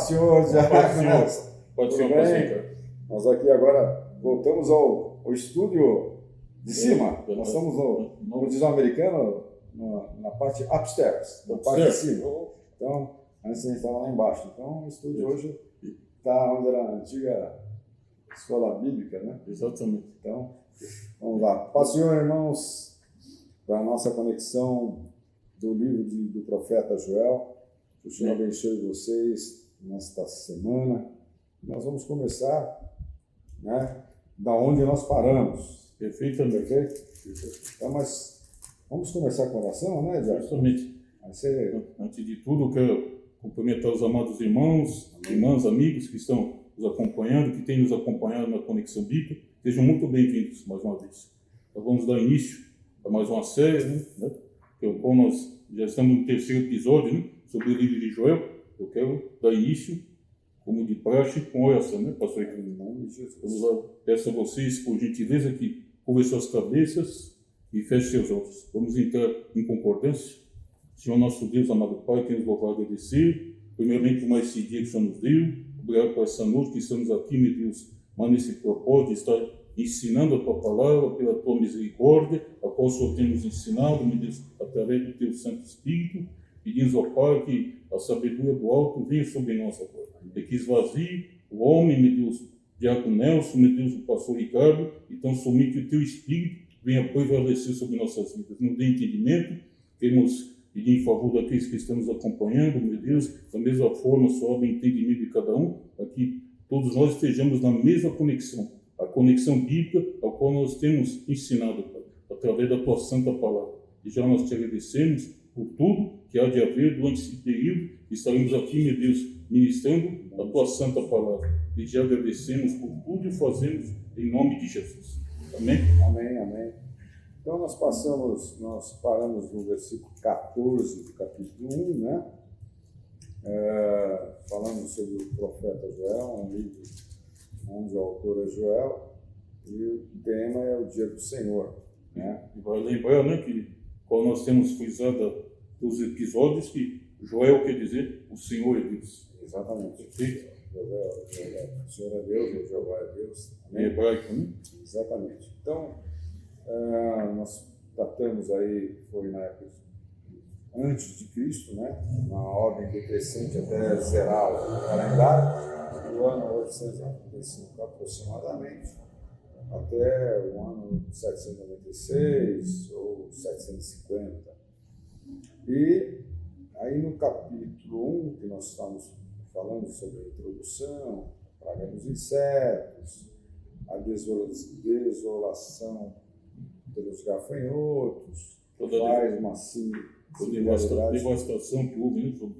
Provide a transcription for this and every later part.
senhor Diácono. Pode ser Tudo bem? Nós aqui agora voltamos ao estúdio de cima. Nós estamos no diz o americano, na parte upstairs, na parte de cima. Então, antes a gente estava lá embaixo. Então, o estúdio hoje está onde era a antiga escola bíblica, né? Exatamente. Então, vamos lá. Paz, Senhor, irmãos, para a nossa conexão do livro do profeta Joel. Que o Senhor abençoe vocês nesta semana. Nós vamos começar, né, da onde nós paramos. Perfeitamente. Perfeito? Então, mas vamos começar com oração, né, Diácono? Justamente. Antes de tudo, eu quero cumprimentar os amados irmãos, irmãs, amigos que estão nos acompanhando, que têm nos acompanhado na Conexão Bíblica. Sejam muito bem-vindos mais uma vez. Então, vamos dar início a mais uma série, né? Como nós já estamos no terceiro episódio, né, sobre o livro de Joel. Eu quero dar início, como de praxe, com oração, né, pastor? Em nome de Jesus. Peço a vocês, por gentileza, que curvem suas cabeças e fechem seus olhos. Vamos entrar em concordância. Senhor nosso Deus, amado Pai, queremos louvar e agradecer, primeiramente por mais esse dia que o Senhor nos deu. Obrigado por essa noite que estamos aqui, meu Deus, mas nesse propósito de estar ensinando a Tua palavra pela Tua misericórdia, a qual o Senhor tem nos ensinado, meu Deus, através do Teu Santo Espírito. Pedimos ao Pai que a sabedoria do alto venha sobre nós agora. E que esvazie o homem, meu Deus, Diácono Nelson, meu Deus, o pastor Ricardo, então somente que o Teu Espírito venha prevalecer sobre nossas vidas. Nos dê entendimento, queremos pedir em favor daqueles que estamos acompanhando, meu Deus, da mesma forma, só o entendimento de cada um, para que todos nós estejamos na mesma conexão, a conexão bíblica, a qual nós temos ensinado, Pai, através da Tua Santa Palavra. E já nós te agradecemos por tudo que há de haver durante esse período, estaremos aqui, meu Deus, ministrando a Tua Santa Palavra. E já agradecemos por tudo e fazemos em nome de Jesus. Amém? Amém, amém. Então, nós paramos no versículo 14 do capítulo 1, né? Falando sobre o profeta Joel, um livro onde o autor é Joel, e o tema é o dia do Senhor, né? E vai lembrar, né, que quando nós temos frisado dos episódios, que Joel quer dizer o Senhor é Deus. Exatamente. Perfeito? O Senhor é Deus, o Jeová é Deus. Em hebraico, né? Exatamente. Então, nós tratamos aí, foi na época antes de Cristo, né? Na ordem decrescente até zerar o calendário, do ano 895 aproximadamente, até o ano 796 ou 750. E aí no capítulo 1, que nós estamos falando sobre a introdução, a praga dos insetos, a desolação pelos gafanhotos, faz uma devastação que houve, né?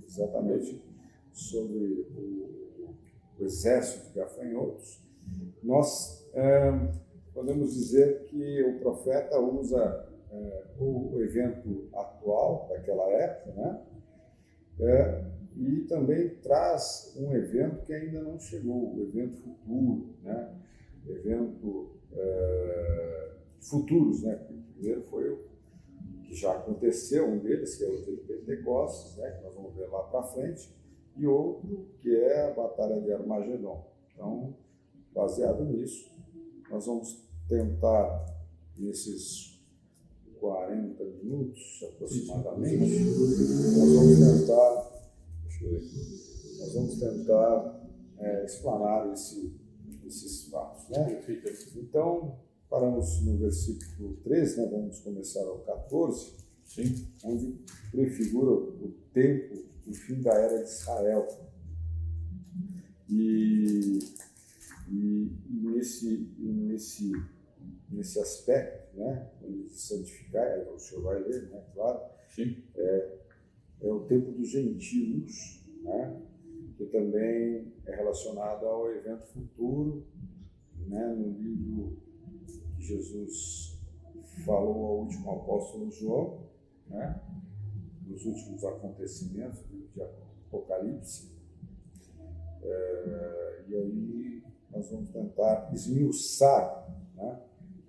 Exatamente, sobre o exército de gafanhotos. Nós podemos dizer que o profeta usa o evento atual daquela época, né? E também traz um evento que ainda não chegou, o evento futuro, né? Evento futuros, né? O primeiro foi o que já aconteceu, um deles, que é o dia de Pentecostes, né? Que nós vamos ver lá para frente, e outro que é a Batalha de Armagedon. Então, baseado nisso, nós vamos tentar, nesses 40 minutos aproximadamente, nós vamos tentar explanar esses fatos, né? Então, paramos no versículo 13, né? Vamos começar ao 14, sim, onde prefigura o tempo do fim da era de Israel. E nesse aspecto, né, de santificar, o senhor vai ler, né, claro, sim, é o tempo dos gentios, né, que também é relacionado ao evento futuro, né, no livro que Jesus falou ao último apóstolo João, né, dos últimos acontecimentos de Apocalipse. E aí nós vamos tentar esmiuçar, né?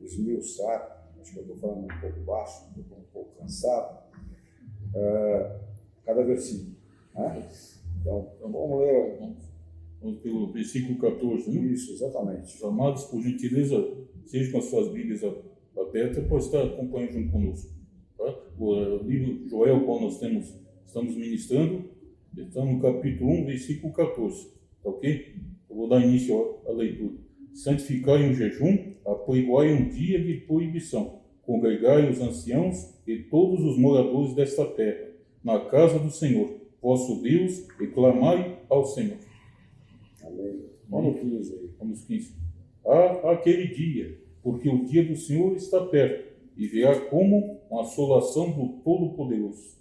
Acho que eu estou falando um pouco baixo, estou um pouco cansado, cada versículo, né? Então, vamos ler Vamos pelo versículo 14, né? isso, exatamente. Os amados, por gentileza, sejam com as suas Bíblias abertas para estar acompanhando junto conosco. Tá? O livro Joel, qual nós estamos ministrando, está no capítulo 1, versículo 14. Tá ok? Eu vou dar início à leitura. Santificai um jejum, apregoai um dia de proibição, congregai os anciãos e todos os moradores desta terra, na casa do Senhor, vosso Deus, e clamai ao Senhor. Amém. Vamos no 15 aí. Vamos 15. Aquele dia, porque o dia do Senhor está perto, e virá como uma assolação do Todo-Poderoso.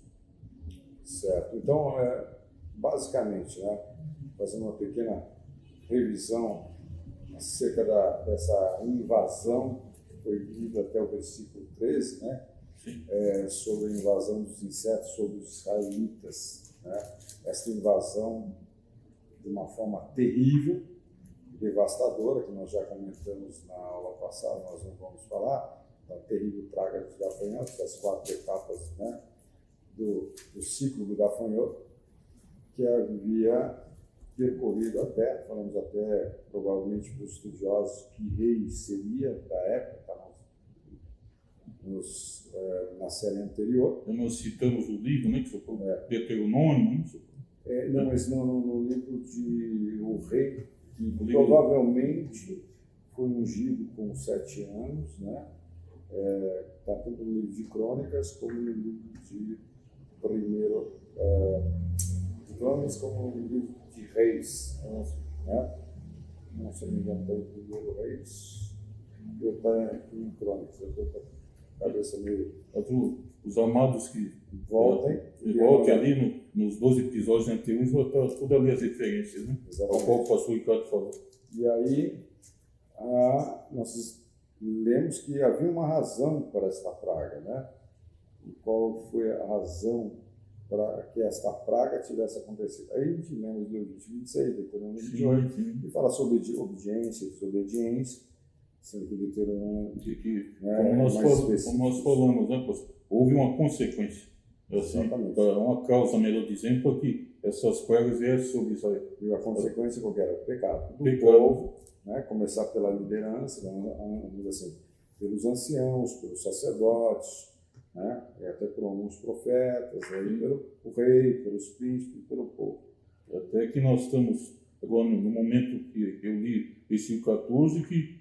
Certo. Então, basicamente, né, fazendo uma pequena revisão acerca dessa invasão que foi lida até o versículo 13, né, sobre a invasão dos insetos sobre os israelitas. Né, essa invasão de uma forma terrível, devastadora, que nós já comentamos na aula passada, nós não vamos falar, da terrível praga dos gafanhotos, das 4 etapas, né, do ciclo do gafanhoto, que havia percorrido até, falamos até provavelmente para os estudiosos que rei seria da época, na série anterior. Então, nós citamos o livro, né, que foi Deuteronômio, Não, mas não no livro de O Rei, que provavelmente foi ungido com 7 anos, né? Está tanto no livro de Crônicas como no livro de Crônicas como no livro de Reis, né? Não, se não me engano, está em primeiro Reis, eu está em Crônicas, eu estou com a cabeça meio... Os amados que voltem ali nos 12 episódios anteriores, vai estar tudo ali as referências, né? Ao qual o pastor Ricardo falou. E aí, nós lemos que havia uma razão para esta praga, né? E qual foi a razão para que esta praga tivesse acontecido? Aí a gente lembra do 26, Deuteronômio 28, e fala sobre obediência e desobediência, sendo que Deuteronômio... Como nós falamos, né, pastor? Houve uma consequência, assim, uma causa, melhor dizendo, para que essas pragas viessem sobre Israel. E a consequência qual era? O pecado do povo, né? Começar pela liderança, vamos assim, pelos anciãos, pelos sacerdotes, né? E até por alguns profetas, aí pelo rei, pelos príncipes, pelo povo. Até que nós estamos, agora no momento que eu li esse 14, que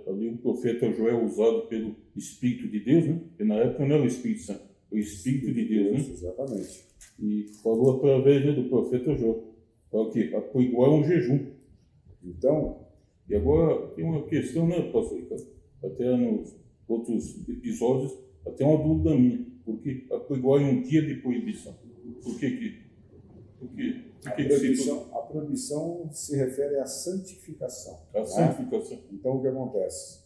ali o profeta Joel usado pelo Espírito de Deus, né? E na época não era o Espírito Santo, o Espírito de Deus, né? Exatamente. E falou através, né, do profeta Joel. Para o quê? Apregoar um jejum. Então, e agora tem uma questão, né, pastor Ricardo? Até nos outros episódios, até uma dúvida minha. Porque apregoar um dia de proibição. Por que a proibição se refere à santificação. A santificação. Então, o que acontece?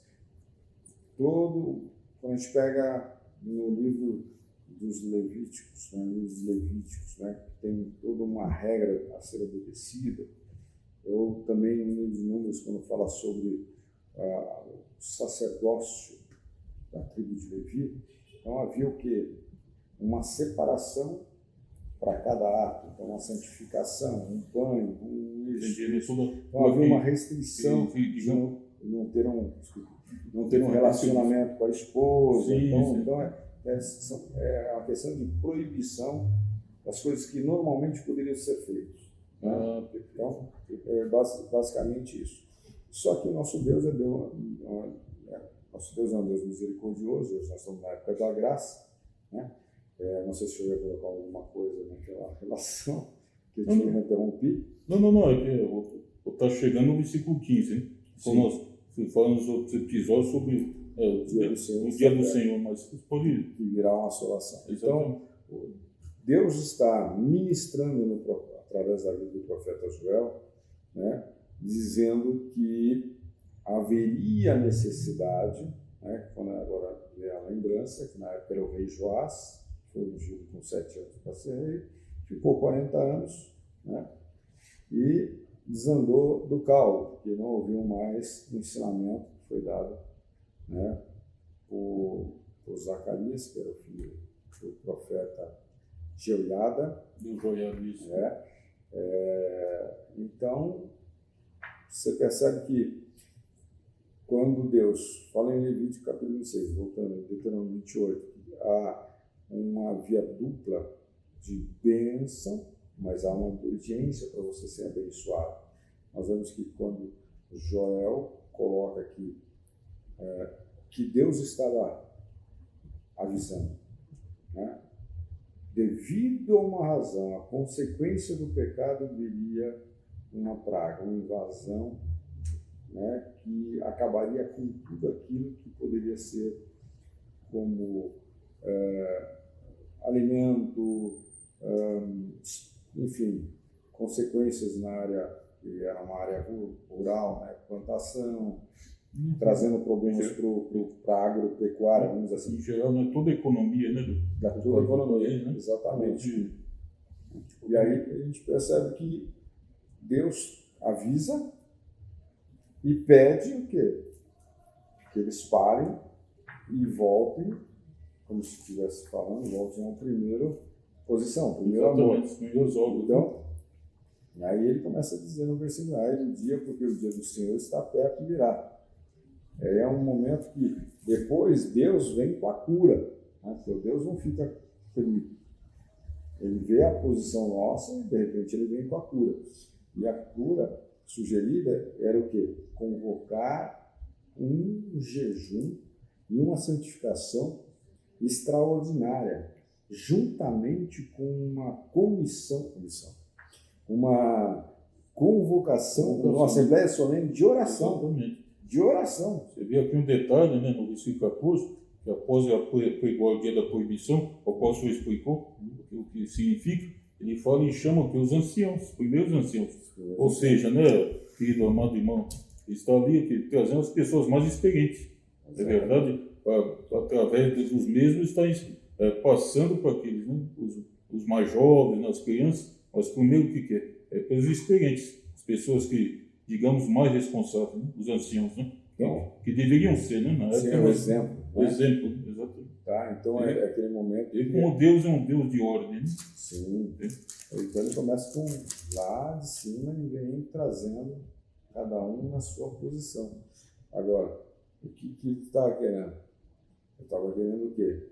Quando a gente pega no livro dos Levíticos, né, que tem toda uma regra a ser obedecida, ou também no livro de Números, quando fala sobre o sacerdócio da tribo de Levi, então havia o quê? Uma separação para cada ato, então uma santificação, um banho, então havia uma restrição de não ter um relacionamento com a esposa, então é uma questão de proibição das coisas que normalmente poderiam ser feitas. Né? Então, é basicamente isso. Só que o nosso Deus é um Deus misericordioso, hoje nós estamos na época da graça, né? Não sei se eu ia colocar alguma coisa naquela relação que eu tinha interrompido. Não, está chegando no versículo 15, né? Como nós falamos nos outros episódios sobre o dia do Senhor, mas pode virar uma assolação. Então, Deus está ministrando através da vida do profeta Joel, né, dizendo que haveria necessidade, né, quando agora vem a lembrança, que na época era o rei Joás, foi ungido com 7 anos para ser rei, ficou 40 anos, né, e desandou do caos, porque não ouviu mais o ensinamento que foi dado, né, por Zacarias, que era o filho do profeta Joiada, Então, você percebe que quando Deus fala em Levítico capítulo 6, voltando em Deuteronômio 28, há uma via dupla de bênção, mas há uma obediência para você ser abençoado. Nós vemos que quando Joel coloca aqui que Deus estava avisando, né? Devido a uma razão, a consequência do pecado viria uma praga, uma invasão, né, que acabaria com tudo aquilo que poderia ser como alimento, enfim, consequências na área, que era uma área rural, né, plantação, trazendo problemas para a agropecuária, vamos dizer assim. Em geral, né, toda a economia, né? Toda a economia, país, né? Exatamente. E aí a gente percebe que Deus avisa e pede o quê? Que eles parem e voltem, como se estivesse falando, voltem à primeira posição, primeiro amor. Então, aí ele começa a dizer no versículo: ai do dia, porque o dia do Senhor está perto de virá. É um momento que depois Deus vem com a cura, né? Porque Deus não fica feliz. Ele vê a posição nossa e de repente ele vem com a cura. E a cura sugerida era o quê? Convocar um jejum e uma santificação extraordinária, juntamente com uma uma convocação, uma assembleia solene de oração. Exatamente. De oração. Você vê aqui um detalhe, né, no versículo 14, que após o dia da proibição, o apóstolo explicou o que significa. Ele fala e chama os anciãos, os primeiros anciãos. Ou seja, né, querido amado irmão, está ali trazendo as pessoas mais experientes. É verdade? Através dos mesmos está passando para aqueles, né, os mais jovens, né, as crianças, mas primeiro o que é? É para os experientes, as pessoas que, digamos, mais responsáveis, né, os anciãos, né, então, que deveriam ser, né, na época. Ser um exemplo. O exemplo, exatamente. Tá, então é aquele momento. E como Deus é um Deus de ordem, né? Sim. Então ele começa com lá de cima e vem trazendo cada um na sua posição. Agora, o que ele estava querendo? Eu estava querendo o quê?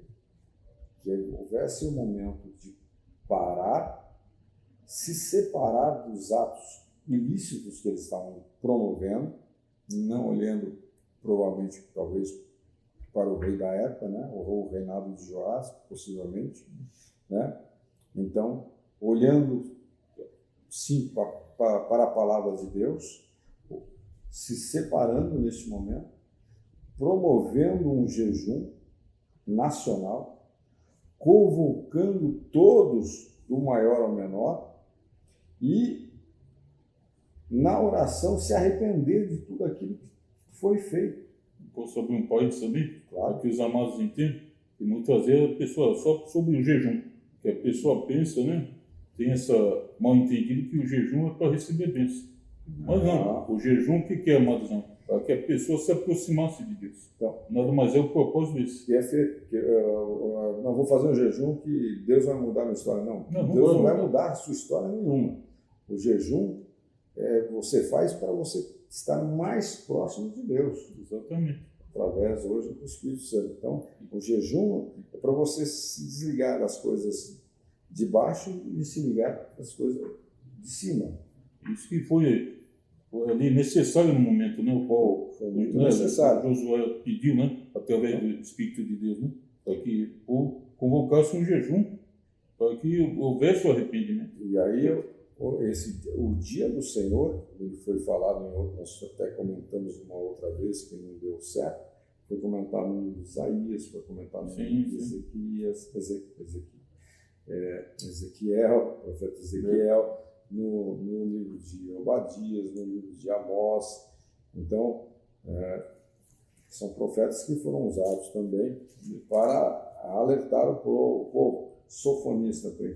Que houvesse um momento de parar, se separar dos atos ilícitos que eles estavam promovendo, não olhando provavelmente, talvez, para o rei da época, né? Ou o reinado de Joás, possivelmente, né? Então, olhando sim para a palavra de Deus, se separando neste momento, promovendo um jejum nacional, convocando todos, do maior ao menor, e na oração se arrepender de tudo aquilo que foi feito. Posso abrir um parênteses também? Claro. Para que os amados entendam. E muitas vezes a pessoa, só sobre o jejum, que a pessoa pensa, né? Tem essa mal entendido que o jejum é para receber bênção. Mas não, o jejum, o que é, amados? Não? Para que a pessoa se aproximasse de Deus. Então, nada mais é o propósito desse. Não vou fazer um jejum que Deus vai mudar a minha história. Não, não Deus não vai mudar a sua história nenhuma. O jejum você faz para você estar mais próximo de Deus. Exatamente. Através hoje do Espírito Santo. Então, o jejum é para você se desligar das coisas de baixo e se ligar das coisas de cima. Isso que foi ali necessário no momento, né? O qual foi muito necessário. Josué pediu, né? Através do Espírito de Deus, né? Para que convocasse um jejum, para que houvesse o arrependimento. E aí, o dia do Senhor, ele foi falado em outro, nós até comentamos uma outra vez que não deu certo, foi comentado no livro de Isaías, foi comentado no livro de Ezequiel, profeta Ezequiel, no livro de Obadias, no livro de Amós. Então, são profetas que foram usados também para alertar o povo. Sofonias também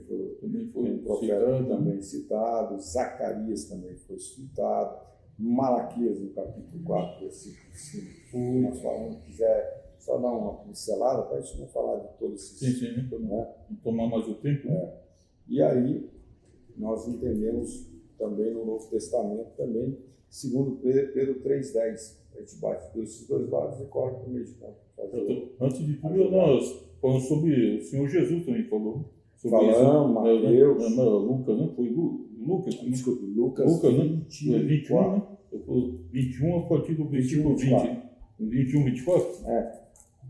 foi um profeta também citado, Zacarias também foi citado, Malaquias no capítulo 4, versículo 5. Nós falamos, quiser só dar uma pincelada para a gente não falar de todos esses... Sim, né? Não tomar mais o tempo. E aí, nós entendemos também no Novo Testamento, também, segundo Pedro 3,10. A gente bate esses dois lados e corre para o meio de campo. Antes de tudo, nós falamos sobre o Senhor Jesus também falou. Falamos, Mateus. Lucas, né? Foi Lucas. Desculpe, Lucas, né? 21, né? 21 a partir do versículo 20. 21, 24?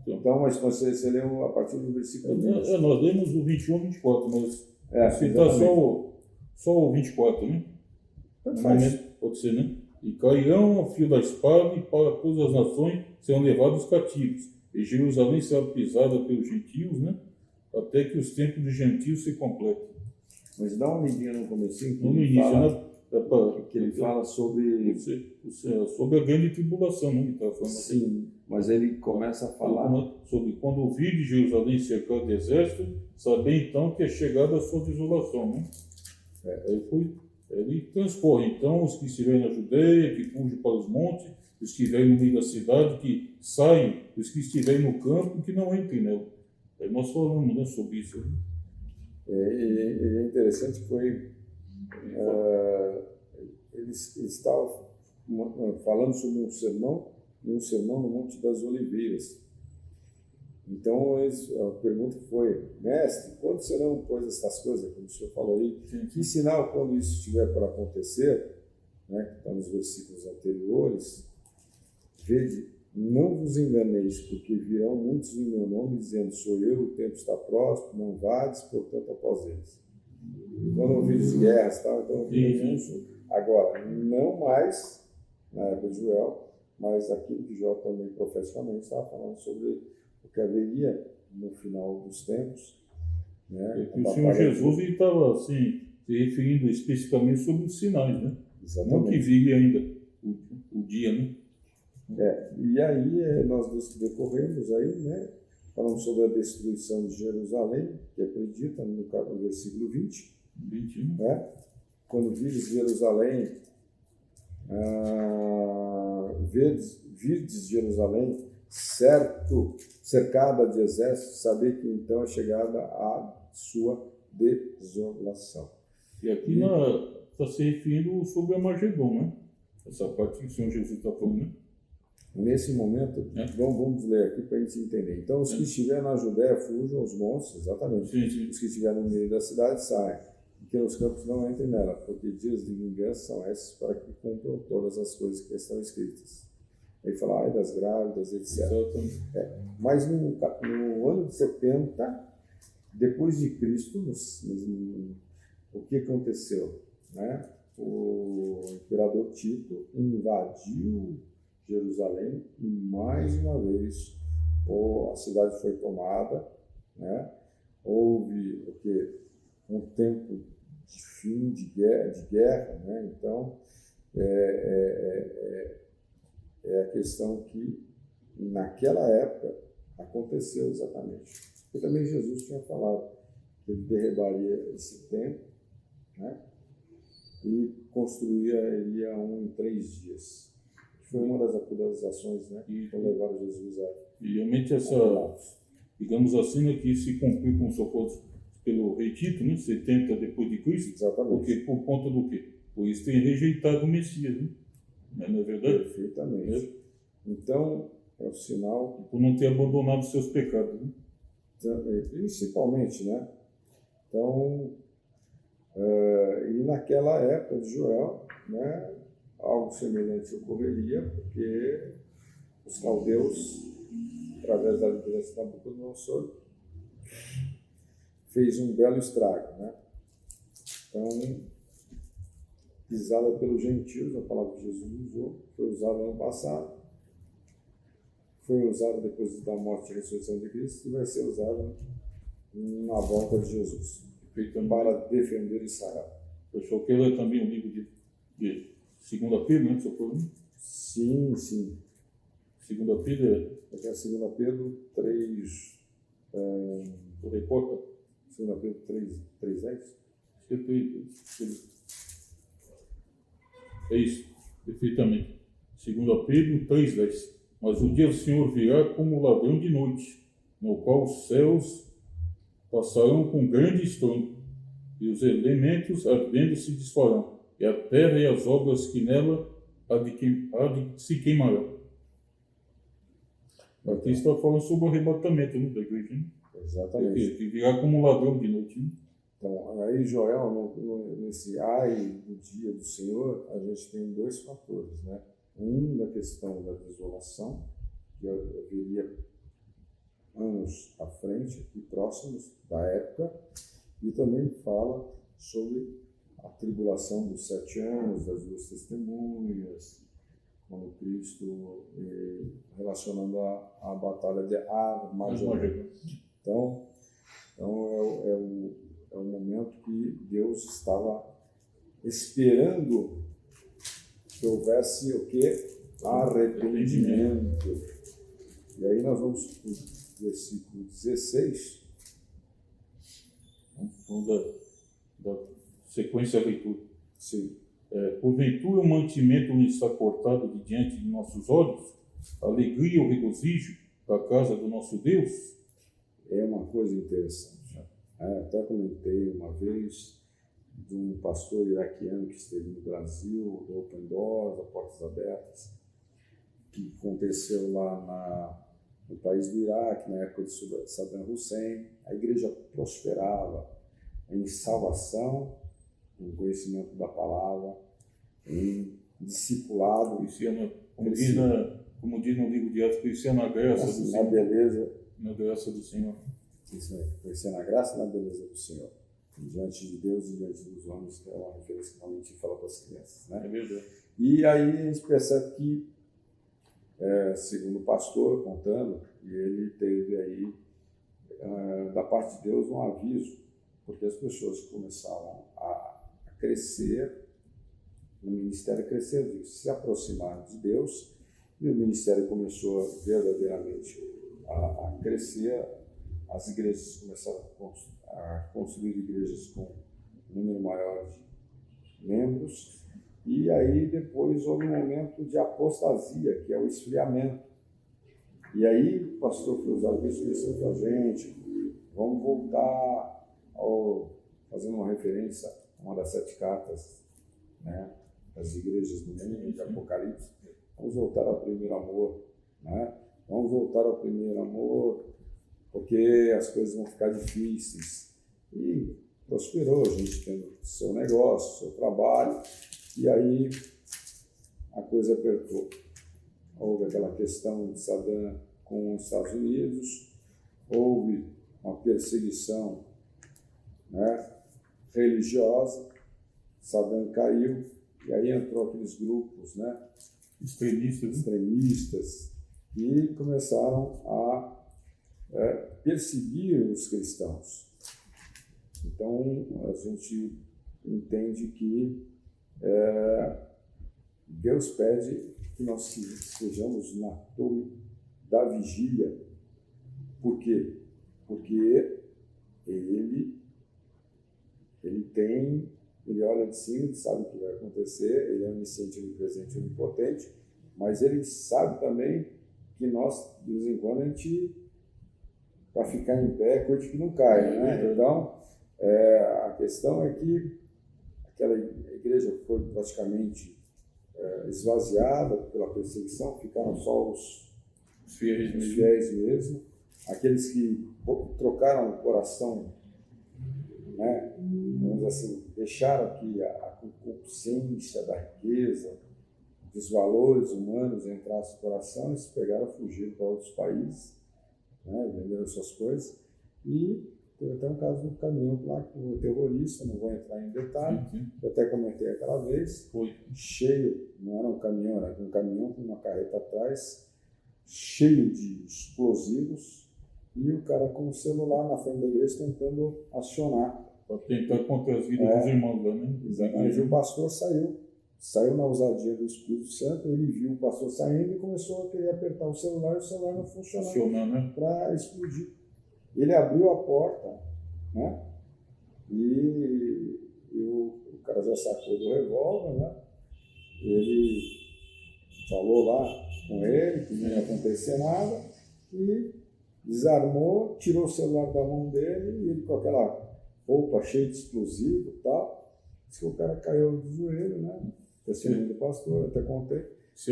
Então, mas você leu a partir do versículo 20. Nós lemos o 21 a 24, mas citar só o 24, né? Pode ser, né? E cairão ao fio da espada, e para todas as nações serão levados cativos. E Jerusalém será pisada pelos gentios, né? Até que os tempos dos gentios se completem. Mas dá uma olhadinha no comecinho, que ele fala sobre a grande tribulação, né? Ele tá falando. Sim, mas ele começa a falar sobre quando ouvir de Jerusalém cercado de exército, saber então que é chegada a sua desolação, né? Ele transcorre então os que estiverem na Judeia, que fugem para os montes, os que estiverem no meio da cidade, que saiam, os que estiverem no campo, que não entrem nela. Aí nós falamos, né, sobre isso. É interessante que foi eles estavam falando sobre um sermão no Monte das Oliveiras. Então a pergunta foi: mestre, quando serão, pois, estas coisas, como o senhor falou aí? Sim. Que sinal, quando isso estiver para acontecer, né, que está nos versículos anteriores, vede, não vos enganeis, porque virão muitos em meu nome, dizendo: sou eu, o tempo está próximo, não vades, portanto, após eles. Quando ouvires guerras, tal, então agora, não mais na época de Joel, mas aquilo que Joel também profeticamente estava falando sobre o que haveria no final dos tempos. Né? O Senhor Jesus estava assim, se referindo especificamente sobre os sinais, né? Exatamente. Não que viria ainda o dia, né? E aí nós decorremos aí, né? Falamos sobre a destruição de Jerusalém, que é predita no versículo 20. 21. Né? Quando vires Jerusalém, virdes Jerusalém, cercada de exércitos, saber que então é chegada a sua desolação. E aqui está se referindo sobre Armagedon, né? Essa parte que o Senhor Jesus está falando, né? Nesse momento, vamos ler aqui para a gente entender. Então, os que estiverem na Judéia fujam aos montes, exatamente. Sim. Os que estiverem no meio da cidade saiam, e que nos campos não entrem nela, porque dias de vingança são esses para que cumpram todas as coisas que estão escritas. Aí fala, das grávidas, etc. Mas no ano de 70, depois de Cristo, o que aconteceu? Né? O imperador Tito invadiu Jerusalém e mais uma vez a cidade foi tomada, né? Houve um tempo de fim de guerra, né? Então é a questão que naquela época aconteceu exatamente. E também Jesus tinha falado que ele derribaria esse templo, né? E construiria um em 3 dias. Foi uma das acusações, né, que levaram Jesus a... E realmente digamos assim, né, que se cumpriu com o socorro pelo rei Tito, né, 70 depois de Cristo. Exatamente. Porque por conta do quê? Por isso tem rejeitado o Messias, né? Não é verdade? Perfeitamente. Então, é o sinal... Por não ter abandonado seus pecados, né? Principalmente, né? Então, e naquela época de Joel, né, algo semelhante ocorreria, porque os caldeus, através da liderança de Nabucodonosor, fez um belo estrago, né? Então, pisada pelos gentios, a palavra que Jesus usou, foi usada no ano passado, foi usada depois da morte e ressurreição de Cristo, e vai ser usada na volta de Jesus, para defender Israel. Eu só quero ler também o livro de 2 Pedro, né? Sim. 2 Pedro é 2 Pedro 3. o repórter. 2 Pedro 3:10? É isso, perfeitamente. 2 Pedro 3:10. Mas o dia do Senhor virá como ladrão de noite, no qual os céus passarão com grande estrondo, e os elementos ardendo se desfarão, e a terra e as obras que nela há de se queimarão. Aqui está falando sobre o arrebatamento, né, da igreja, né? Exatamente. De virar como um ladrão de noite. Né? Então, aí Joel, nesse ai do dia do Senhor, a gente tem dois fatores, né? Um da questão da desolação, que haveria anos à frente, aqui próximos da época, e também fala sobre a tribulação dos 7 anos, das 2 testemunhas, quando Cristo, relacionando a batalha de Armagedon. Então é o momento que Deus estava esperando que houvesse o quê? Arrependimento. E aí nós vamos para o versículo 16. Vamos da sequência da leitura. Sim. Porventura o mantimento não está cortado de diante de nossos olhos, a alegria ou regozijo da casa do nosso Deus? É uma coisa interessante. Até comentei uma vez de um pastor iraquiano que esteve no Brasil, do Open Doors, da Portas Abertas, que aconteceu lá no país do Iraque, na época de Saddam Hussein. A igreja prosperava em salvação, em conhecimento da palavra, em discipulado. Como diz no livro de Atos, crescia na graça do Senhor. Na beleza. Na graça do Senhor. Isso aí, crescer na graça e na beleza do Senhor. Diante de Deus e diante dos homens, que é uma referência que realmente fala para as crianças. Né? É verdade. E aí a gente percebe que, segundo o pastor contando, ele teve aí, da parte de Deus, um aviso, porque as pessoas começavam a crescer, o ministério cresceu, se aproximar de Deus, e o ministério começou verdadeiramente a crescer. As igrejas começaram a construir igrejas com um número maior de membros, e aí depois houve um momento de apostasia, que é o esfriamento. E aí o pastor foi usar isso para a gente, vamos voltar fazendo uma referência a uma das 7 cartas, né, das igrejas do mundo, de Apocalipse. Vamos voltar ao primeiro amor, né? Vamos voltar ao primeiro amor, porque as coisas vão ficar difíceis. E prosperou, a gente tendo seu negócio, seu trabalho, e aí a coisa apertou. Houve aquela questão de Saddam com os Estados Unidos, houve uma perseguição, né, religiosa, Saddam caiu, e aí entrou aqueles grupos, né, extremistas, e começaram a perseguir os cristãos. Então, a gente entende que Deus pede que nós estejamos na torre da vigília. Por quê? Porque ele olha de cima, ele sabe o que vai acontecer, ele é onisciente, onipresente, onipotente, mas ele sabe também que nós, de vez em quando, a gente, para ficar em pé, é coisa que não cai, né? Então, a questão é que aquela igreja foi praticamente esvaziada pela perseguição, ficaram só os fiéis mesmo, aqueles que trocaram o coração, né? Vamos assim, deixaram que a concupiscência da riqueza, dos valores humanos entrasse no coração, eles pegaram, fugiram para outros países, né? Venderam suas coisas, e teve até um caso do caminhão lá, que o terrorista, não vou entrar em detalhe, eu até comentei aquela vez, foi cheio, não era um caminhão, era um caminhão com uma carreta atrás, cheio de explosivos, e o cara com o celular na frente da igreja tentando acionar. Para tentar contra as vidas dos irmãos lá, né? Exatamente. E o pastor saiu na ousadia do Espírito Santo, ele viu o pastor saindo e começou a querer apertar o celular, e o celular não funcionava, né? Para explodir. Ele abriu a porta, né? E o cara já sacou do revólver, né? Ele falou lá com ele que não ia acontecer nada e desarmou, tirou o celular da mão dele, e ele com aquela roupa cheia de explosivo e tal. Diz que o cara caiu do joelho, né? Testemunho do pastor, até contei. Se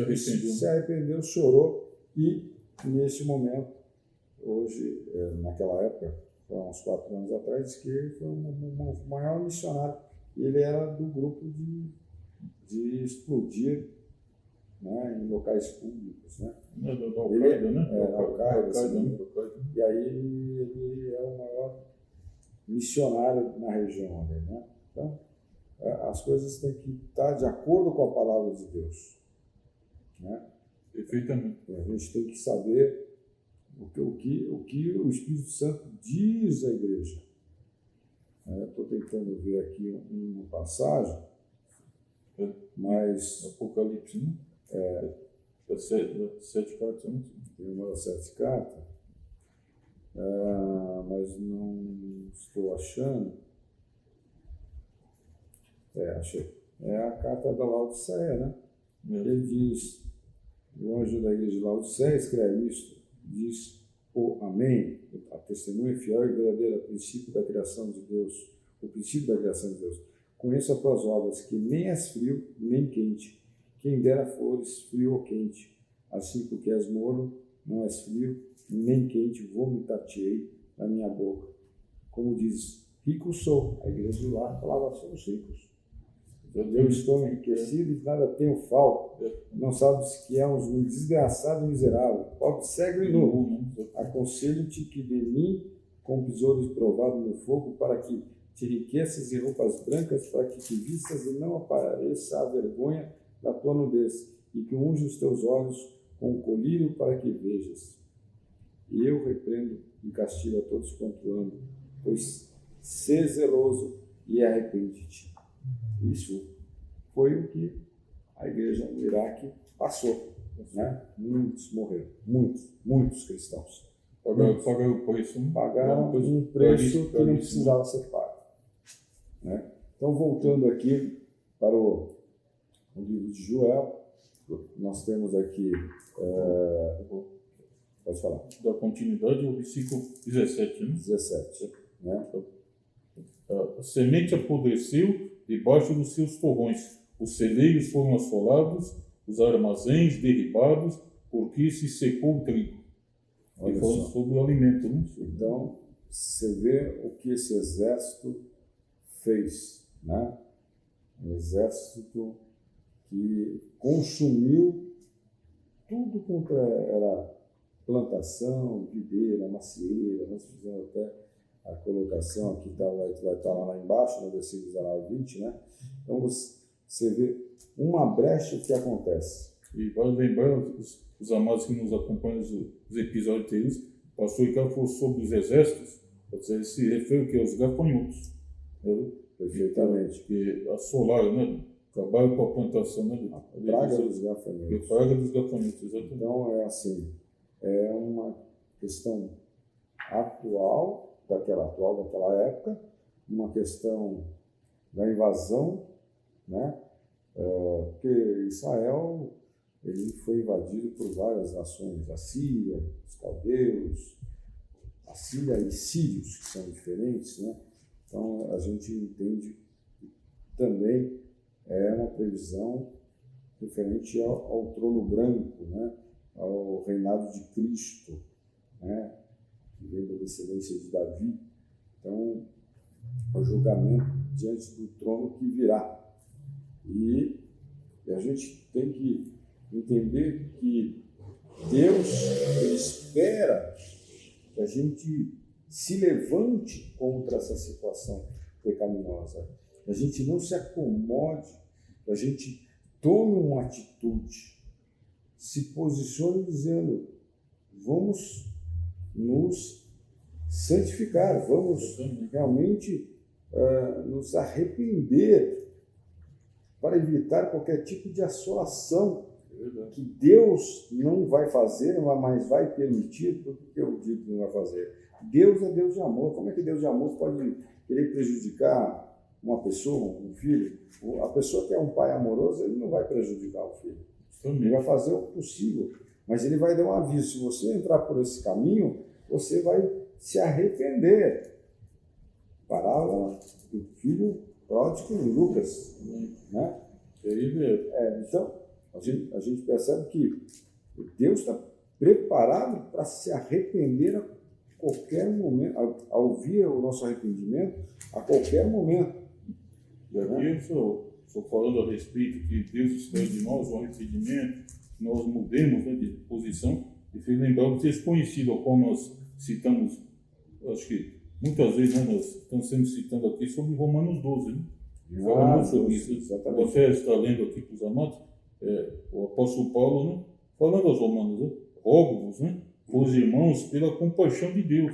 arrependeu, chorou e, nesse momento, hoje, naquela época, há uns 4 anos atrás, diz que ele foi o maior missionário. Ele era do grupo de explodir, né, em locais públicos, né? Da Al-Qaeda, né? Al-Qaeda, Al-Qaeda. E aí ele é o maior missionário na região ali, né? Então, as coisas têm que estar de acordo com a palavra de Deus, né? Perfeitamente. A gente tem que saber o que o Espírito Santo diz à igreja. Estou tentando ver aqui uma passagem, mas Apocalipse, né? Das 7 cartas, né? tem uma das 7 cartas, mas não estou achando. Achei. É a carta da Laodiceia, né? Ele diz, o anjo da igreja de Laodiceia escreve isto, diz o Amém, a testemunha fiel e verdadeira, o princípio da criação de Deus, o princípio da criação de Deus. Conheço as tuas obras, que nem és frio, nem quente. Quem dera fores frio ou quente. Assim, porque és morno, não és frio, nem quente, vomitar-te-ei na minha boca. Como diz, rico sou. A igreja de lá falava, somos ricos. Eu estou enriquecido e nada tenho falta. Não sabes que é um desgraçado e miserável, pobre, cego e nu. Aconselho-te que de mim, com tesouros provados no fogo, para que te enriqueças e roupas brancas, para que te vistas e não apareça a vergonha da tua nudez, e que unja os teus olhos com o colírio para que vejas. E eu repreendo e castigo a todos quanto amo, pois sê zeloso e arrepende-te. Isso foi o que a igreja no Iraque passou, né? Muitos morreram, muitos cristãos. Pagaram o preço. Pagaram um preço que não precisava ser pago, né? Então, voltando aqui para o livro de Joel, nós temos aqui, pode falar. Da continuidade, o versículo 17, né? 17, né? A semente apodreceu debaixo dos seus torrões, os celeiros foram assolados, os armazéns derribados, porque se secou o trigo. Ele falando sobre o alimento, né? Então, você vê o que esse exército fez, né? Um exército que consumiu tudo quanto era plantação, videira, macieira. Nós fizemos até a colocação aqui, vai estar lá embaixo, no versículo 19 e 20, né? Então, você vê uma brecha que acontece. E vale lembrar, os amados que nos acompanham os episódios anteriores, o pastor Ricardo falou sobre os exércitos, ele se refere que aos gafanhotos. Né? Perfeitamente. Que assolaram, né? Acabaram com a plantação, né? A praga dos gafanhotos. A praga dos gafanhotos, exatamente. Então, é assim, é uma questão atual daquela época, uma questão da invasão, né? Porque Israel ele foi invadido por várias nações, a Síria, os caldeus, a Síria e sírios, que são diferentes, né? Então a gente entende que também é uma previsão referente ao trono branco, né? Ao reinado de Cristo, né? Que vem da descendência de Davi. Então, o julgamento diante do trono que virá. E a gente tem que entender que Deus espera que a gente se levante contra essa situação pecaminosa, que a gente não se acomode, que a gente tome uma atitude, se posicione dizendo, vamos nos santificar, vamos realmente nos arrepender para evitar qualquer tipo de assolação que Deus não vai fazer, mas vai permitir, porque eu digo que não vai fazer. Deus é Deus de amor. Como é que Deus de amor pode querer prejudicar uma pessoa, um filho? A pessoa que é um pai amoroso, ele não vai prejudicar o filho. Ele vai fazer o possível, mas ele vai dar um aviso. Se você entrar por esse caminho, você vai se arrepender. parábola do filho pródigo em Lucas, né? Então, a gente percebe que Deus está preparado para se arrepender a qualquer momento, a ouvir o nosso arrependimento a qualquer momento. E aqui eu estou falando a respeito que Deus espera de nós um arrependimento, que nós mudemos, né, de posição, e fez lembrar o texto conhecido, ao qual nós citamos, acho que muitas vezes, né, nós estamos sempre citando aqui sobre Romanos 12, né? Fala muito sobre isso. Exatamente. Você está lendo aqui para os amados, o apóstolo Paulo, né, falando aos romanos, né, rogo-vos, né, os irmãos, pela compaixão de Deus,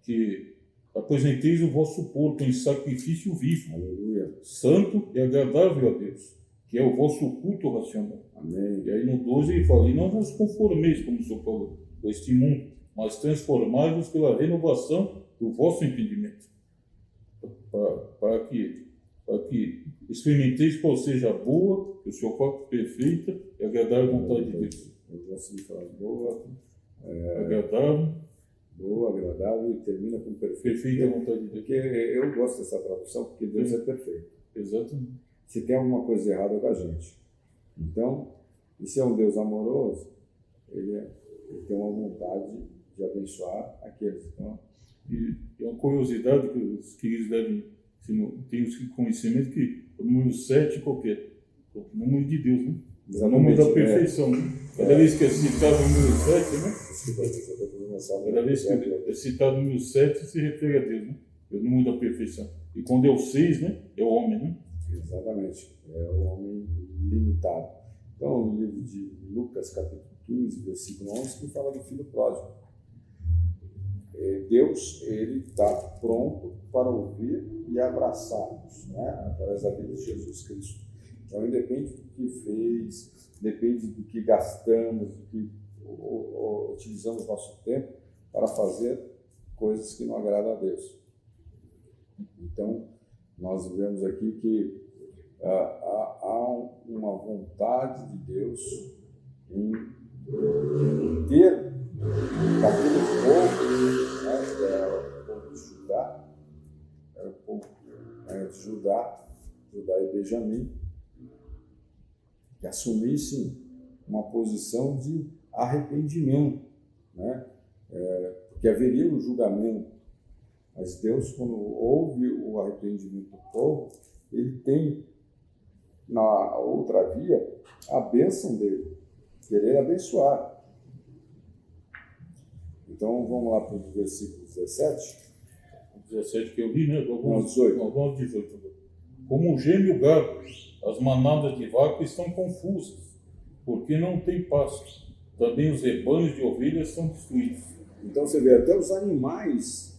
que apresenteis o vosso corpo em sacrifício vivo, Aleluia. santo e agradável a Deus, que é o vosso culto racional. Amém. E aí no 12 ele fala, e não vos conformeis, como o Senhor falou, com este mundo, mas transformai-vos pela renovação do vosso entendimento, para que experimenteis qual seja a boa, que o Senhor faça perfeita e agradável vontade de Deus. Eu gosto de falar boa, agradável e termina com Perfeita vontade de Deus. Porque eu gosto dessa tradução, porque Deus é perfeito. Exatamente. Se tem alguma coisa errada com a gente. Então, e se é um Deus amoroso, ele tem uma vontade de abençoar aqueles. Então, e é uma curiosidade que os queridos devem, se não tem os conhecimento, que o número 7 qualquer, o número de Deus, né? O número da perfeição. Né? Cada vez que é citado o número 7, né? Cada vez que é citado o número 7, se refere a Deus, né? É o número da perfeição. E quando é o 6, né? É o homem, né? Exatamente. É o homem limitado. Então, o livro de Lucas, capítulo 15, versículo 11, que fala do filho pródigo. Deus, ele está pronto para ouvir e abraçar-nos, né? Através da vida de Jesus Cristo. Então, independe do que fez, depende do que gastamos, do que utilizamos nosso tempo para fazer coisas que não agradam a Deus. Então, nós vemos aqui que há uma vontade de Deus em ter daquele povo, né, que era o povo de Judá, era o povo de Judá e Benjamim, que assumissem uma posição de arrependimento, né? Porque haveria um julgamento, mas Deus, quando ouve o arrependimento do povo, ele tem na outra via a bênção dele, querer abençoar. Então vamos lá para o versículo 17. O 17 que eu li, né? Não, 18. Vamos 18. Como geme o gado, as manadas de vaca estão confusas, porque não tem pasto. Também os rebanhos de ovelhas são destruídos. Então você vê, até os animais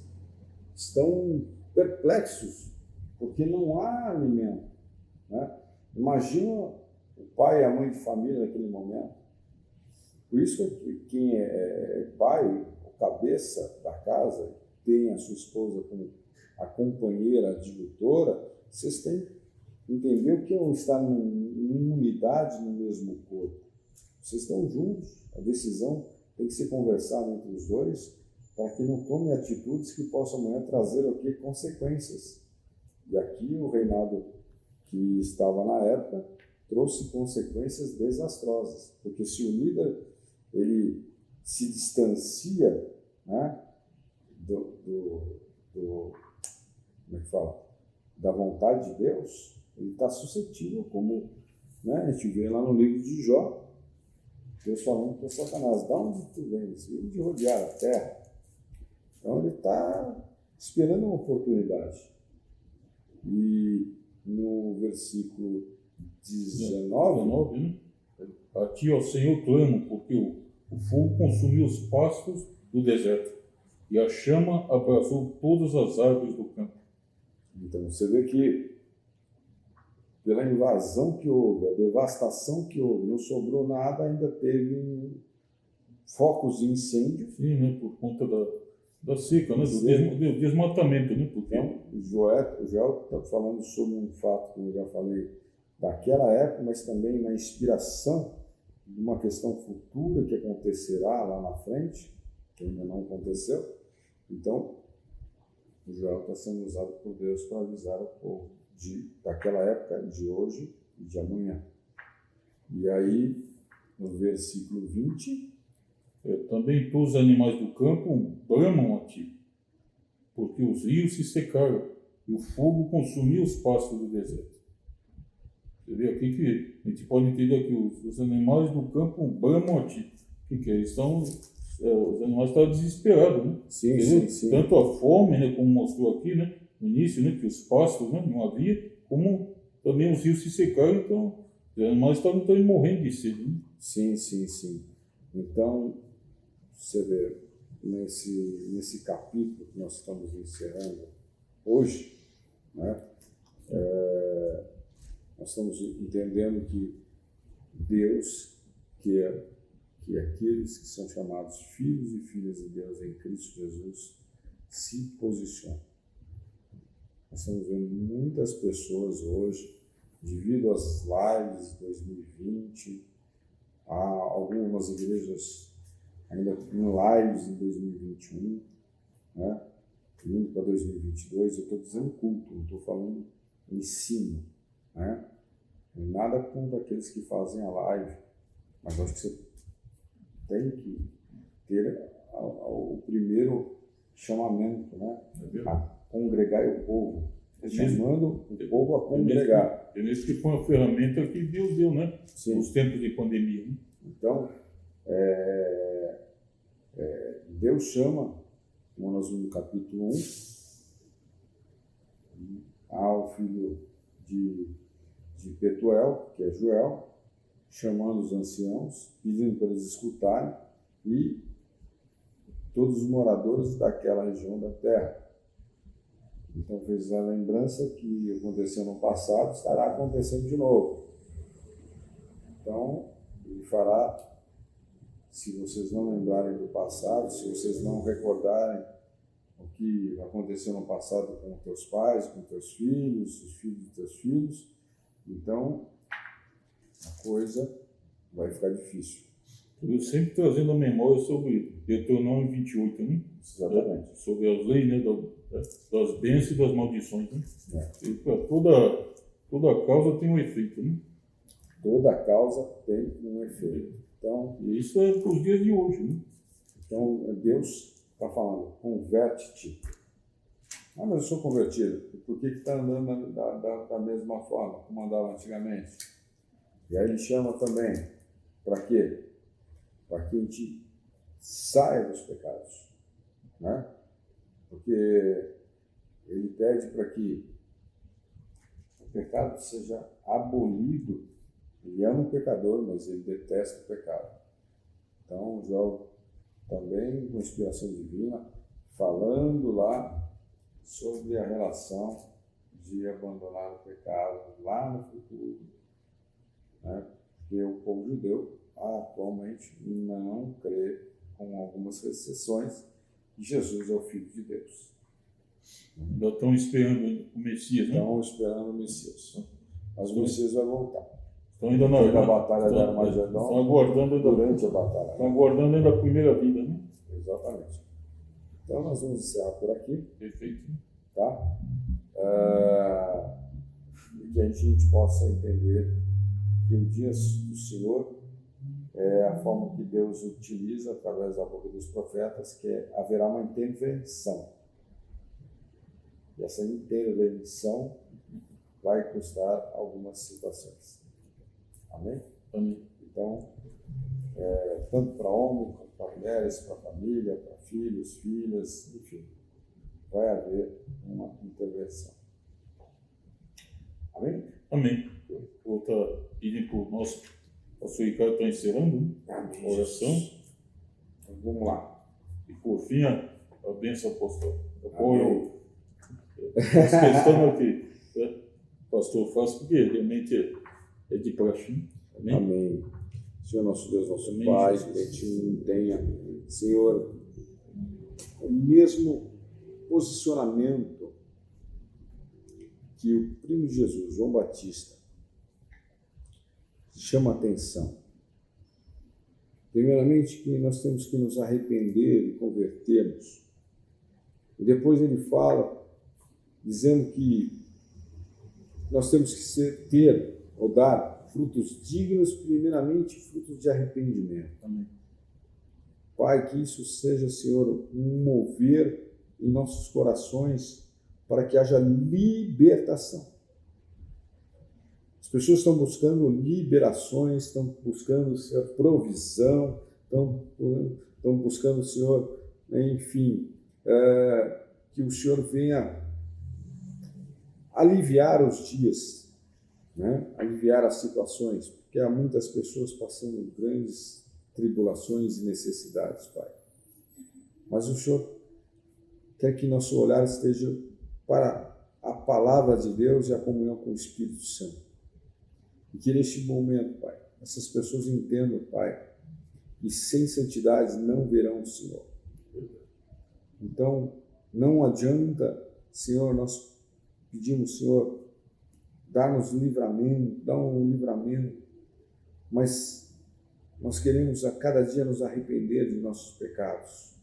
estão perplexos, porque não há alimento, né? Imagina o pai e a mãe de família naquele momento. Por isso que quem é pai, o cabeça da casa, tem a sua esposa como a companheira, a adjutora, vocês têm que entender o que é estar em unidade no mesmo corpo. Vocês estão juntos, a decisão tem que ser conversada entre os dois, para que não tomem atitudes que possam amanhã trazer o quê? Consequências. E aqui o reinado que estava na época trouxe consequências desastrosas, porque se o líder ele se distancia, né, como é que fala? Da vontade de Deus, ele está suscetível, como, né, a gente vê lá no livro de Jó, Deus falando para Satanás, da onde tu vens? Vem de rodear a terra. Então ele está esperando uma oportunidade. E no versículo 19, né? A ti, ó Senhor, clamo, porque o fogo consumiu os pastos do deserto e a chama abrasou todas as árvores do campo. Então você vê que pela invasão que houve, a devastação que houve, não sobrou nada, ainda teve focos de incêndio. Sim, né? Por conta da seca, né? Do desmatamento, né? Porque... Então, o Joel está falando sobre um fato, como eu já falei, daquela época, mas também na inspiração de uma questão futura que acontecerá lá na frente, que ainda não aconteceu. Então, o Joel está sendo usado por Deus para avisar o povo daquela época, de hoje e de amanhã. E aí, no versículo 20... Também todos os animais do campo bramam a ti, porque os rios se secaram e o fogo consumiu os pastos do deserto. Você vê aqui que a gente pode entender que os animais do campo bramam a ti. O que é? Os animais estavam desesperados, né? Sim. Tanto a fome, né, como mostrou aqui, né, no início, né, que os pastos, né, não havia, como também os rios se secaram, então os animais estavam morrendo de sede. Né? Sim. Então, você vê, nesse capítulo que nós estamos encerrando hoje, né, nós estamos entendendo que Deus quer que aqueles que são chamados filhos e filhas de Deus em Cristo Jesus se posicionem. Nós estamos vendo muitas pessoas hoje, devido às lives de 2020, há algumas igrejas ainda em lives em 2021, né? Indo para 2022, eu estou dizendo culto, não estou falando ensino, né? Nada contra aqueles que fazem a live, mas acho que você tem que ter o primeiro chamamento, né? A congregar o povo, chamando o povo a congregar. É isso que foi uma ferramenta que Deus deu, né? Sim. Nos tempos de pandemia. Né? Então, Deus chama, como nós vimos no capítulo 1, ao filho de Betuel, que é Joel, chamando os anciãos, pedindo para eles escutarem, e todos os moradores daquela região da terra. Então fez a lembrança que aconteceu no passado, estará acontecendo de novo. Então, ele fará, se vocês não lembrarem do passado, se vocês não recordarem o que aconteceu no passado com teus pais, com teus filhos, os filhos de teus filhos, então a coisa vai ficar difícil. Eu sempre trazendo a memória sobre Deuteronômio 28, né? Exatamente. Sobre as leis, né? Das bênçãos e das maldições, né? E para toda causa tem um efeito, né? Toda causa tem um efeito. Então, e isso é para os dias de hoje, né? Então, Deus está falando, converte-te. Ah, mas eu sou convertido. Por que está andando da mesma forma como andava antigamente? E aí ele chama também, para quê? Para que a gente saia dos pecados, né? Porque ele pede para que o pecado seja abolido. Ele ama o pecador, mas ele detesta o pecado. Então, João também, com inspiração divina, falando lá sobre a relação de abandonar o pecado lá no futuro, né? Porque o povo judeu atualmente não crê, com algumas exceções, que Jesus é o Filho de Deus. Ainda estão esperando o Messias, né? Estão esperando o Messias. Mas o Messias vai voltar. Estão ainda na batalha de Armagedon. Estão aguardando durante a batalha. Estão aguardando ainda a primeira vida, né? Exatamente. Então nós vamos encerrar por aqui. Perfeito. Tá? E que a gente possa entender que o dia do Senhor é a forma que Deus utiliza através da boca dos profetas, que haverá uma intervenção. E essa intervenção vai custar algumas situações. Amém? Amém. Então, tanto para homens, quanto para mulheres, para família, para filhos, filhas, enfim, vai haver uma intervenção. Amém? Amém. Vou estar pedindo para o nosso pastor Ricardo está encerrando, né? Amém. A oração. Então, vamos lá. E por fim, a bênção apostólica. Amém. Essa questão aqui, né? O pastor faz porque realmente é de praxe. Amém? Amém. Senhor nosso Deus, nosso Amém, Pai, Jesus. que a gente tenha, Senhor, o mesmo posicionamento que o primo de Jesus, João Batista, chama a atenção. Primeiramente, que nós temos que nos arrepender e convertermos E depois ele fala, dizendo que nós temos que ter ou dar frutos dignos, primeiramente frutos de arrependimento. Amém. Pai, que isso seja, Senhor, um mover em nossos corações para que haja libertação. As pessoas estão buscando liberações, estão buscando, Senhor, provisão, estão buscando, Senhor, enfim, que o Senhor venha aliviar os dias, né? Aliviar as situações, porque há muitas pessoas passando grandes tribulações e necessidades, Pai. Mas o Senhor quer que nosso olhar esteja para a palavra de Deus e a comunhão com o Espírito Santo. E que neste momento, Pai, essas pessoas entendam, Pai, que sem santidade não verão o Senhor. Então, não adianta, Senhor, nós pedimos, Senhor, dá-nos livramento, dá um livramento, mas nós queremos a cada dia nos arrepender de nossos pecados,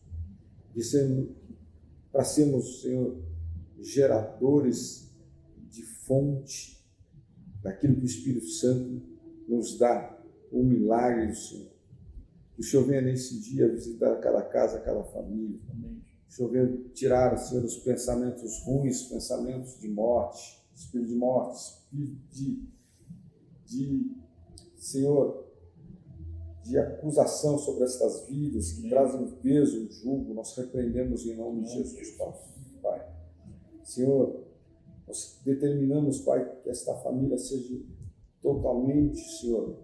para sermos, Senhor, geradores de fonte daquilo que o Espírito Santo nos dá, o milagre do Senhor. Que o Senhor venha nesse dia visitar cada casa, cada família. Amém. Que o Senhor venha tirar, Senhor, os pensamentos ruins, pensamentos de morte, espírito de morte, espírito Senhor, de acusação sobre estas vidas que trazem um peso, um jugo. Nós repreendemos em nome de Jesus, Pai. Senhor, nós determinamos, Pai, que esta família seja totalmente, Senhor,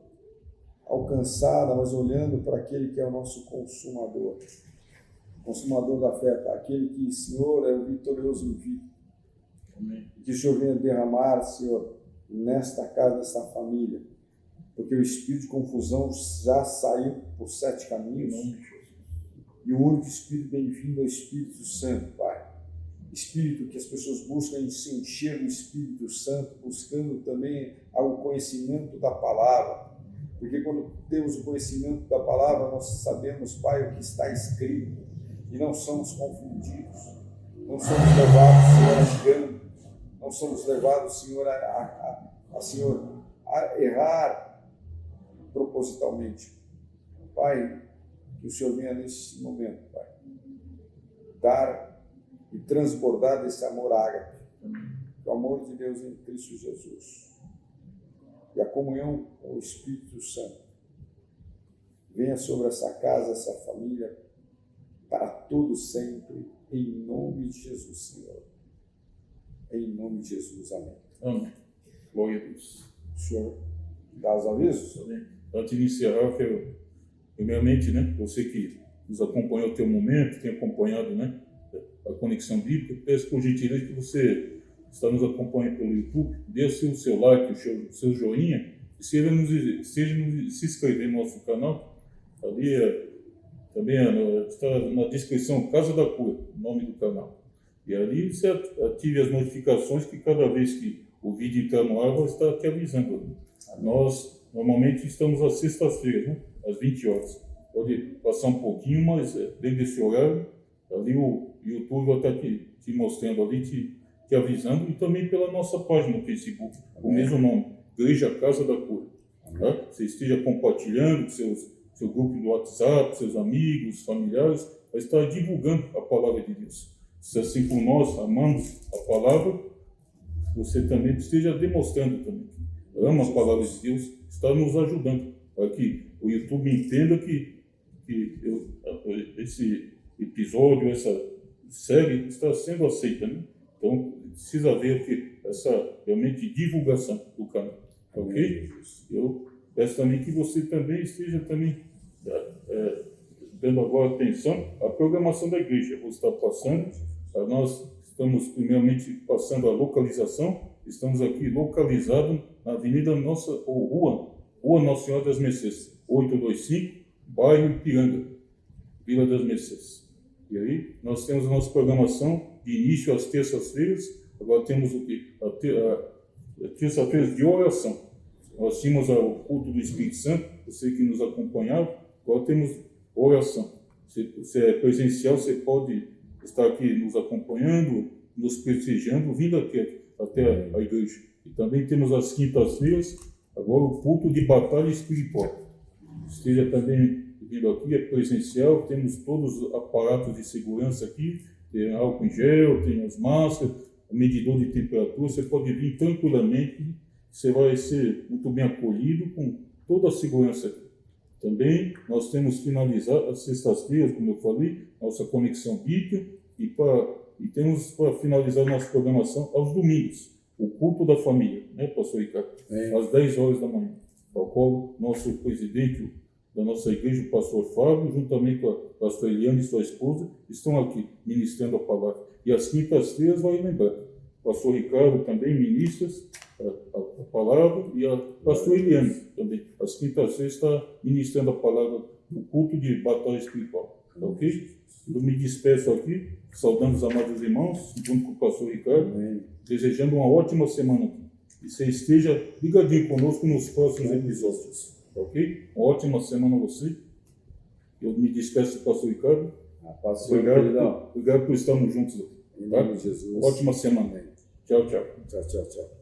alcançada, mas olhando para aquele que é o nosso consumador da fé, Pai, aquele que, Senhor, é o vitorioso em vida. Amém. Que o Senhor venha derramar, Senhor, nesta casa, nesta família, porque o espírito de confusão já saiu por 7 caminhos, e o único espírito bem-vindo é o Espírito Santo, Pai. Espírito que as pessoas buscam se encher do Espírito Santo, buscando também o conhecimento da palavra, porque quando temos o conhecimento da palavra, nós sabemos, Pai, o que está escrito, e não somos confundidos, não somos levados, Senhor, a engano, não somos levados, Senhor, Senhor, a errar propositalmente. Pai, que o Senhor venha nesse momento, Pai, dar e transbordar desse amor ágape, o amor de Deus em Cristo Jesus, e a comunhão com o Espírito Santo venha sobre essa casa, essa família, para todo sempre, em nome de Jesus, Senhor. Em nome de Jesus, amém. Amém. Glória a Deus. O Senhor dá os avisos? Amém. Antes de encerrar, eu quero, primeiramente, né, você que nos acompanhou até o momento, tem acompanhado, né, a Conexão Bíblica, peço por gentileza que você está nos acompanhando pelo YouTube, dê o seu like, o seu joinha, e se inscrever no nosso canal. Ali também está na descrição Casa da Cura, o nome do canal. E ali você ative as notificações que cada vez que o vídeo entrar no ar, vai estar te avisando. Nós normalmente estamos às sextas-feiras, né, às 20 horas. Pode passar um pouquinho, mas dentro desse horário, ali o YouTube vai estar te mostrando ali, te avisando, e também pela nossa página no Facebook, o mesmo nome, Igreja Casa da Cura. Tá? Você esteja compartilhando com seu grupo do WhatsApp, seus amigos, familiares, vai estar divulgando a palavra de Deus. Se assim como nós amamos a palavra, você também esteja demonstrando também que ama a palavra de Deus, está nos ajudando, para que o YouTube entenda que esse episódio, essa série está sendo aceita, né? Então, precisa haver aqui essa realmente divulgação do canal, ok? Eu peço também que você também esteja também dando agora atenção à programação da igreja. Vou estar passando, nós estamos primeiramente passando a localização, estamos aqui localizados na Avenida Rua Nossa Senhora das Mercês, 825, bairro Ipiranga, Vila das Mercês. E aí, nós temos a nossa programação de início às terças-feiras. Agora temos o quê? Terça-feira de oração. Nós tínhamos o culto do Espírito Santo, você que nos acompanhava. Agora temos oração. Se é presencial, você estar aqui nos acompanhando, nos prestigiando, vindo aqui até a igreja. E também temos as quintas-feiras, agora o culto de batalha espiritual. Esteja também vindo aqui, é presencial, temos todos os aparatos de segurança aqui, tem álcool em gel, tem as máscaras, o medidor de temperatura, você pode vir tranquilamente, você vai ser muito bem acolhido com toda a segurança aqui. Também nós temos finalizado as sextas-feiras, como eu falei, nossa conexão bíblica, e temos para finalizar nossa programação aos domingos, o culto da família, né, pastor Ricardo? Às 10 horas da manhã, ao qual nosso presidente da nossa igreja, o pastor Fábio, juntamente com a pastora Eliane e sua esposa, estão aqui ministrando a palavra. E às quintas-feiras, vai lembrar, o pastor Ricardo também ministra a palavra, e a pastora Eliane também, às quintas-feiras, está ministrando a palavra do culto de batalha espiritual. Tá ok? Eu me despeço aqui, saudando os amados irmãos, junto com o pastor Ricardo, desejando uma ótima semana aqui. E você esteja ligadinho conosco nos próximos episódios. Ok? Uma ótima semana a você. Eu me despeço do pastor Ricardo. Obrigado por estarmos juntos aqui. Em nome de Jesus. Ótima semana. Amém. Tchau, tchau. Tchau, tchau, tchau.